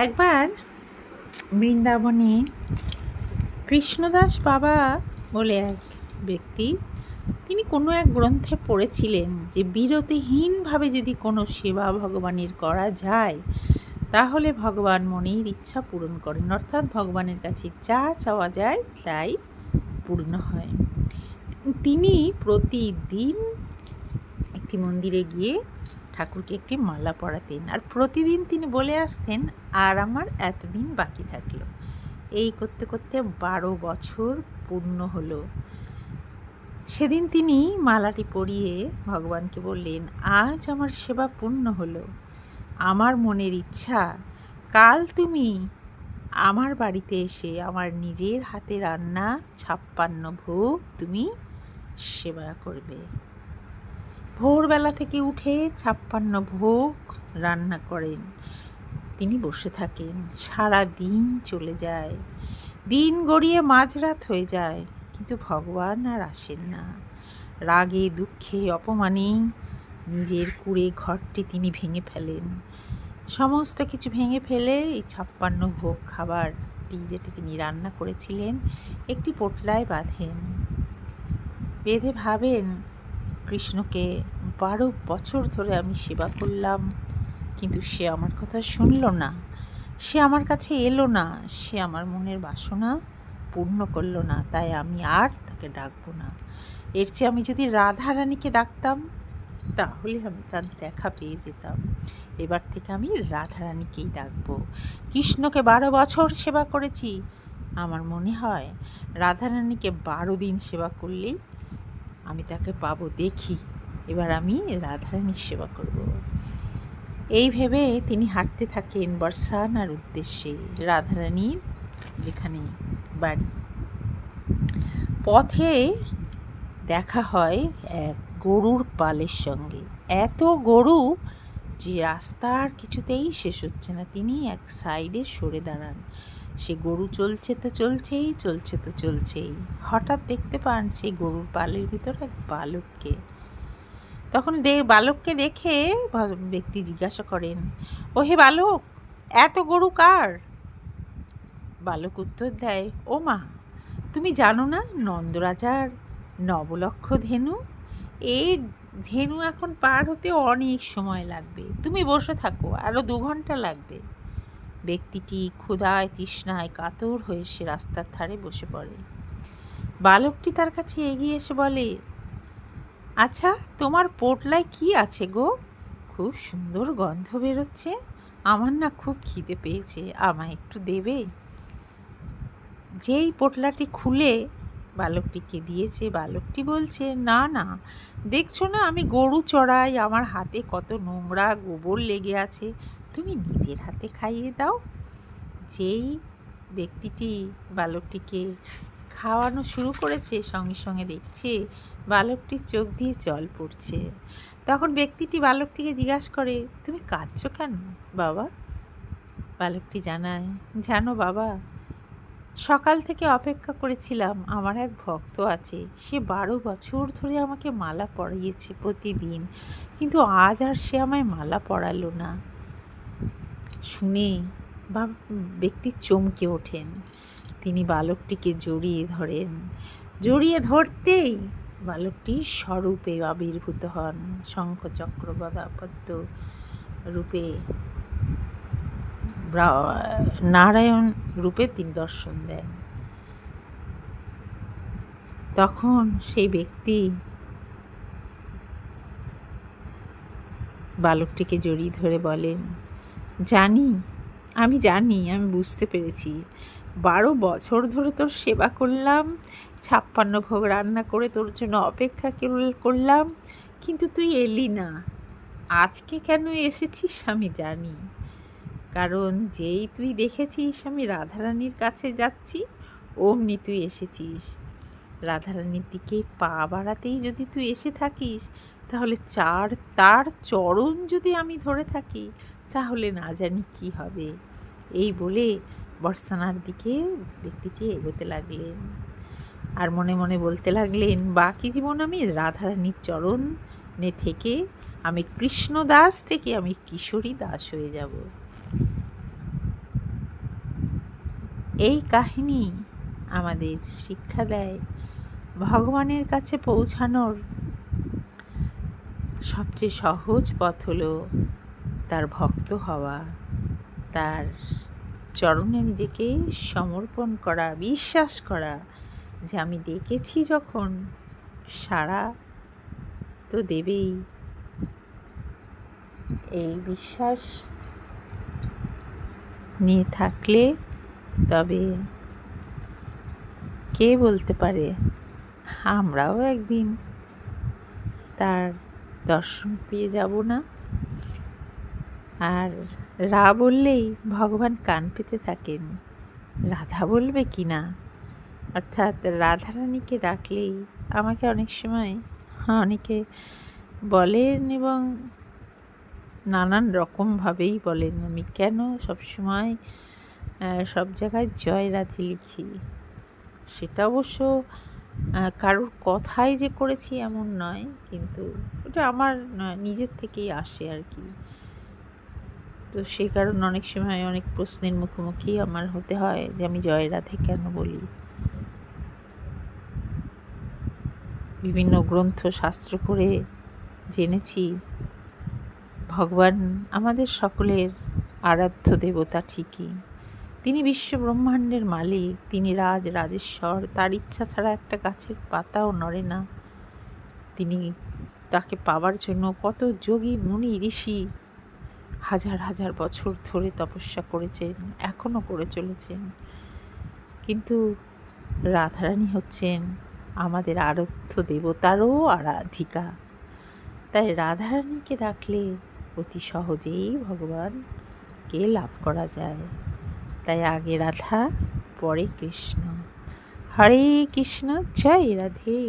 একবার বৃন্দাবনে কৃষ্ণদাস বাবা বলে এক ব্যক্তি, তিনি কোনো এক গ্রন্থে পড়েছিলেন যে বিরতিহীনভাবে যদি কোনো সেবা ভগবানের করা যায় তাহলে ভগবান মনের ইচ্ছা পূরণ করেন, অর্থাৎ ভগবানের কাছে যা চাওয়া যায় তাই পূর্ণ হয়। তিনি প্রতিদিন একটি মন্দিরে গিয়ে ঠাকুরকে একটি মালা পরাতেন, আর প্রতিদিন তিনি বলে আসতেন, আর আমার এতদিন বাকি থাকলো। এই করতে করতে 12 বছর পূর্ণ হলো। সেদিন তিনি মালাটি পরিয়ে ভগবানকে বললেন, আজ আমার সেবা পূর্ণ হলো। আমার মনের ইচ্ছা, কাল তুমি আমার বাড়িতে এসে আমার নিজের হাতে রান্না 56 ভোগ তুমি সেবা করবে। ভোরবেলা থেকে উঠে 56 ভোগ রান্না করেন। তিনি বসে থাকেন, সারা দিন চলে যায়, দিন গড়িয়ে মাঝরাত হয়ে যায়, কিন্তু ভগবান আর আসেন না। রাগে দুঃখে অপমানে নিজের কুঁড়ে ঘরটি তিনি ভেঙে ফেলেন। সমস্ত কিছু ভেঙে ফেলে এই 56 ভোগ খাবারটি যেটি তিনি রান্না করেছিলেন একটি পোটলায় বাঁধেন। বেঁধে ভাবেন, কৃষ্ণকে 12 বছর ধরে আমি সেবা করলাম, কিন্তু সে আমার কথা শুনল না, সে আমার কাছে এলো না, সে আমার মনের বাসনা পূর্ণ করলো না, তাই আমি আর তাকে ডাকবো না। এর চেয়ে আমি যদি রাধারানীকে ডাকতাম তাহলে আমি তার দেখা পেয়ে যেতাম। এবার থেকে আমি রাধারানীকেই ডাকবো। কৃষ্ণকে 12 বছর সেবা করেছি, আমার মনে হয় রাধারানীকে 12 দিন সেবা করলেই আমি তাকে পাবো। দেখি এবার আমি রাধারানীর সেবা করব। এই ভেবে তিনি হাঁটতে থাকেন বর্ষানার উদ্দেশ্যে, রাধারানীর যেখানে বাড়ি। পথে দেখা হয় এক গরুর পালের সঙ্গে। এত গরু যে রাস্তার কিছুতেই শেষ হচ্ছে না। তিনি এক সাইডে সরে দাঁড়ান। সে গরু চলছে তো চলছেই, চলছে তো চলছেই। হঠাৎ দেখতে পান সেই গরুর পালের ভিতর এক বালককে। তখন বালককে দেখে ব্যক্তি জিজ্ঞাসা করেন, ও হে বালক, এত গরু কার? বালক উত্তর দেয়, ও মা, তুমি জানো না নন্দরাজার 9 লক্ষ ধেনু? এই ধেনু এখন পার হতে অনেক সময় লাগবে, তুমি বসে থাকো, আরও 2 ঘন্টা লাগবে। ব্যক্তিটি ক্ষুধায় তৃষ্ণায় কাতর হয়ে সে রাস্তার ধারে বসে পড়ে। বালকটি তার কাছে এগিয়ে এসে বলে, আচ্ছা, তোমার পোটলায় কি আছে গো? খুব সুন্দর গন্ধ বেরোচ্ছে, আমার না খুব খিদে পেয়েছে, আমায় একটু দেবে? যেই পোটলাটি খুলে বালকটিকে দিয়েছে, বালকটি বলছে, না না, দেখছো না আমি গরু চড়াই, আমার হাতে কত নোংরা গোবর লেগে আছে, তুমি নিজের হাতে খাইয়ে দাও। যেই ব্যক্তিটি বালকটিকে খাওয়ানো শুরু করেছে, সঙ্গে সঙ্গে দেখছে বালকটির চোখ দিয়ে জল পড়ছে। তখন ব্যক্তিটি বালকটিকে জিজ্ঞাসা করে, তুমি কাঁদছো কেন বাবা? বালকটি জানায়, জানো বাবা, সকাল থেকে অপেক্ষা করেছিলাম, আমার এক ভক্ত আছে, সে 12 বছর ধরে আমাকে মালা পরিয়েছে প্রতিদিন, কিন্তু আজ আর সে আমায় মালা পরালো না। শুনে ব্যক্তি চমকে ওঠেন। তিনি বালকটিকে জড়িয়ে ধরেন। জড়িয়ে ধরতেই বালকটি স্বরূপে আবির্ভূত হন, শঙ্খ চক্র গদা পদ্ম রূপে, নারায়ণ রূপে তিনি দর্শন দেন। তখন সেই ব্যক্তি বালকটিকে জড়িয়ে ধরে বলেন, আমি জানি, আমি বুঝতে পেরেছি, 12 বছর ধরে তোর সেবা করলাম, 56 ভোগ রান্না করে তোর জন্য অপেক্ষা করলাম, কিন্তু তুই এলি না। আজকে কেন এসেছিস আমি জানি, কারণ যেই তুই দেখেছিস আমি রাধারানীর কাছে যাচ্ছি, অমনি তুই এসেছিস। রাধারানীর দিকে পা বাড়াতেই যদি তুই এসে থাকিস, তাহলে তার চরণ যদি আমি ধরে থাকি, তাহলে না জানি কি হবে। এই বলে বর্ষানার দিকে ব্যক্তিটি এগোতে লাগলেন, আর মনে মনে বলতে লাগলেন, বাকি জীবন আমি রাধারানীর চরণে থেকে আমি কৃষ্ণদাস থেকে আমি কিশোরী দাস হয়ে যাব। এই কাহিনী আমাদের শিক্ষা দেয় ভগবানের কাছে পৌঁছানোর সবচেয়ে সহজ পথ হলো তার ভক্ত হওয়া, তার চরণে নিজেকে সমর্পণ করা, বিশ্বাস করা যে আমি ডেকেছি যখন সাড়া তো দেবেই। এই বিশ্বাস নিয়ে থাকলে তবে কে বলতে পারে আমরাও একদিন তার দর্শন পেয়ে যাব না। আর রা বললেই ভগবান কান পেতে থাকেন, রাধা বলবে কি না। অর্থাৎ রাধারানীকে ডাকলেই আমাকে অনেক সময় অনেকে বলেন এবং নানান রকমভাবেই বলেন আমি কেন সবসময় সব জায়গায় জয় রাধে লিখি। সেটা অবশ্য কারোর কথাই যে করেছি এমন নয়, কিন্তু ওটা আমার নিজের থেকেই আসে আর কি। তো সেই কারণে অনেক সময় অনেক প্রশ্নের মুখোমুখি আমার হতে হয় যে আমি জয় রাধে কেন বলি। বিভিন্ন গ্রন্থ শাস্ত্র করে জেনেছি ভগবান আমাদের সকলের আরাধ্য দেবতা ঠিকই, তিনি বিশ্ব ব্রহ্মাণ্ডের মালিক, তিনি রাজেশ্বর। তার ইচ্ছা ছাড়া একটা গাছের পাতাও নড়ে না। তিনি তাকে পাওয়ার জন্য কত যোগী মুনি ঋষি হাজার হাজার বছর ধরে তপস্যা করেছেন, এখনও করে চলেছেন। কিন্তু রাধারানী হচ্ছেন আমাদের আরাধ্য দেবতারও আরাধিকা। তাই রাধারানীকে ডাকলে অতি সহজেই ভগবানকে লাভ করা যায়। তাই আগে রাধা, পরে কৃষ্ণ। হরে কৃষ্ণ, জয় রাধে।